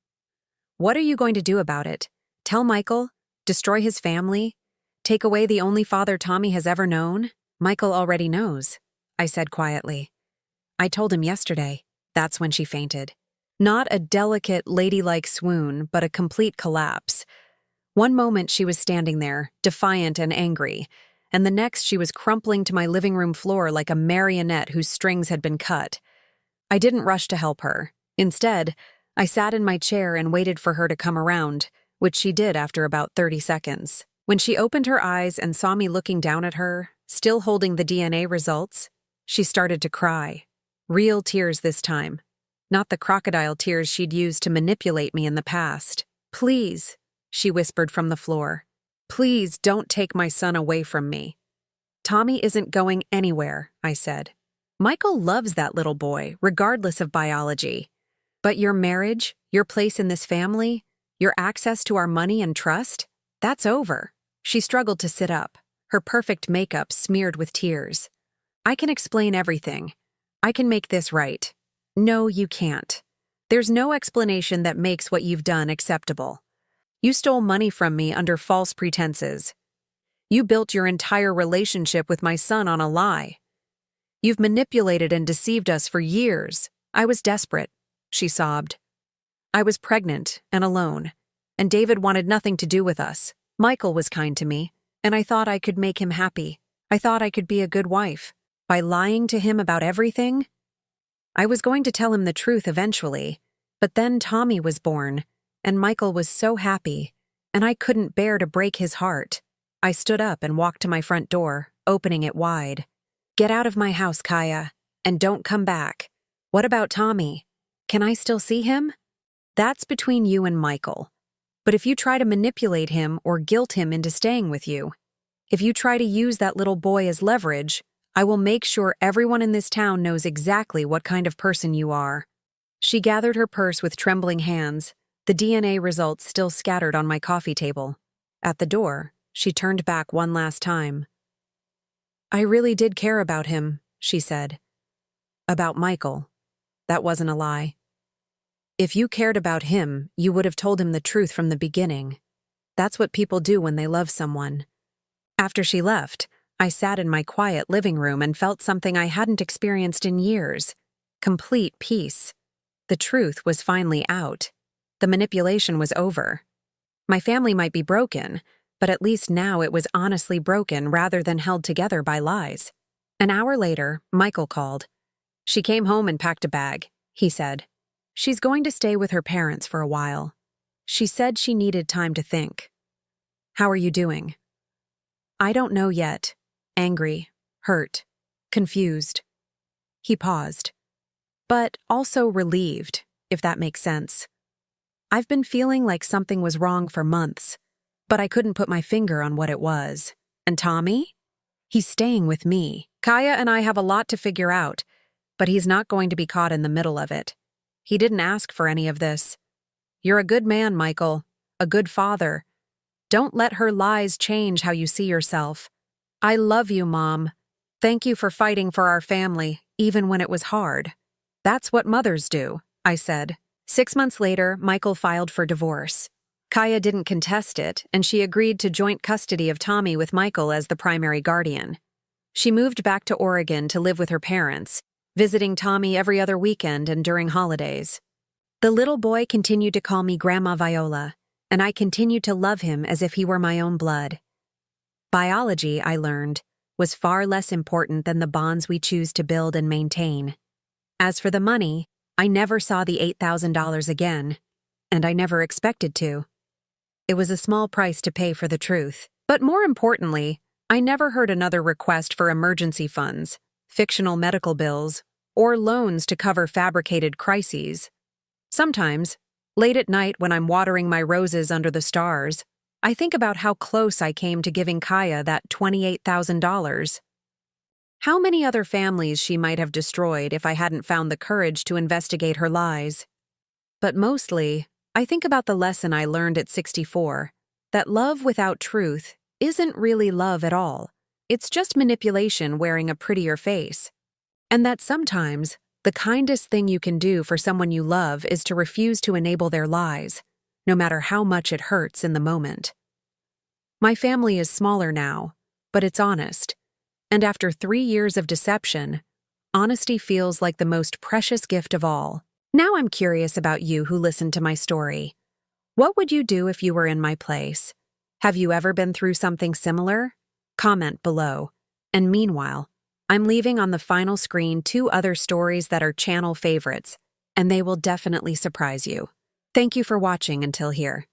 "What are you going to do about it? Tell Michael? Destroy his family? Take away the only father Tommy has ever known?" "Michael already knows," I said quietly. "I told him yesterday." That's when she fainted. Not a delicate, ladylike swoon, but a complete collapse. One moment she was standing there, defiant and angry, and the next she was crumpling to my living room floor like a marionette whose strings had been cut. I didn't rush to help her. Instead, I sat in my chair and waited for her to come around, which she did after about 30 seconds. When she opened her eyes and saw me looking down at her, still holding the DNA results, she started to cry. Real tears this time, not the crocodile tears she'd used to manipulate me in the past. "Please," she whispered from the floor. "Please don't take my son away from me." "Tommy isn't going anywhere," I said. "Michael loves that little boy, regardless of biology. But your marriage, your place in this family, your access to our money and trust, that's over." She struggled to sit up, her perfect makeup smeared with tears. "I can explain everything. I can make this right." "No, you can't. There's no explanation that makes what you've done acceptable. You stole money from me under false pretenses. You built your entire relationship with my son on a lie. You've manipulated and deceived us for years. I was desperate," she sobbed. "I was pregnant and alone, and David wanted nothing to do with us. Michael was kind to me, and I thought I could make him happy. I thought I could be a good wife. By lying to him about everything? I was going to tell him the truth eventually, but then Tommy was born, and Michael was so happy, and I couldn't bear to break his heart. I stood up and walked to my front door, opening it wide. "Get out of my house, Kaya, and don't come back. What about Tommy? Can I still see him? That's between you and Michael. But if you try to manipulate him or guilt him into staying with you, if you try to use that little boy as leverage, I will make sure everyone in this town knows exactly what kind of person you are." She gathered her purse with trembling hands, the DNA results still scattered on my coffee table. At the door, she turned back one last time. "I really did care about him," she said. "About Michael. That wasn't a lie. If you cared about him, you would have told him the truth from the beginning. That's what people do when they love someone." After she left, I sat in my quiet living room and felt something I hadn't experienced in years. Complete peace. The truth was finally out. The manipulation was over. My family might be broken, but at least now it was honestly broken rather than held together by lies. An hour later, Michael called. "She came home and packed a bag," he said. "She's going to stay with her parents for a while. She said she needed time to think." "How are you doing?" "I don't know yet. Angry, hurt, confused." He paused. "But also relieved, if that makes sense. I've been feeling like something was wrong for months, but I couldn't put my finger on what it was. And Tommy? He's staying with me. Kaya and I have a lot to figure out, but he's not going to be caught in the middle of it. He didn't ask for any of this. You're a good man, Michael. A good father. Don't let her lies change how you see yourself. I love you, Mom. Thank you for fighting for our family, even when it was hard. That's what mothers do," I said. 6 months later, Michael filed for divorce. Kaya didn't contest it, and she agreed to joint custody of Tommy with Michael as the primary guardian. She moved back to Oregon to live with her parents, visiting Tommy every other weekend and during holidays. The little boy continued to call me Grandma Viola, and I continued to love him as if he were my own blood. Biology, I learned, was far less important than the bonds we choose to build and maintain. As for the money, I never saw the $8,000 again, and I never expected to. It was a small price to pay for the truth. But more importantly, I never heard another request for emergency funds, fictional medical bills, or loans to cover fabricated crises. Sometimes, late at night when I'm watering my roses under the stars, I think about how close I came to giving Kaya that $28,000. How many other families she might have destroyed if I hadn't found the courage to investigate her lies. But mostly, I think about the lesson I learned at 64, that love without truth isn't really love at all. It's just manipulation wearing a prettier face. And that sometimes, the kindest thing you can do for someone you love is to refuse to enable their lies, no matter how much it hurts in the moment. My family is smaller now, but it's honest. And after 3 years of deception, honesty feels like the most precious gift of all. Now I'm curious about you who listened to my story. What would you do if you were in my place? Have you ever been through something similar? Comment below. And meanwhile, I'm leaving on the final screen 2 other stories that are channel favorites, and they will definitely surprise you. Thank you for watching until here.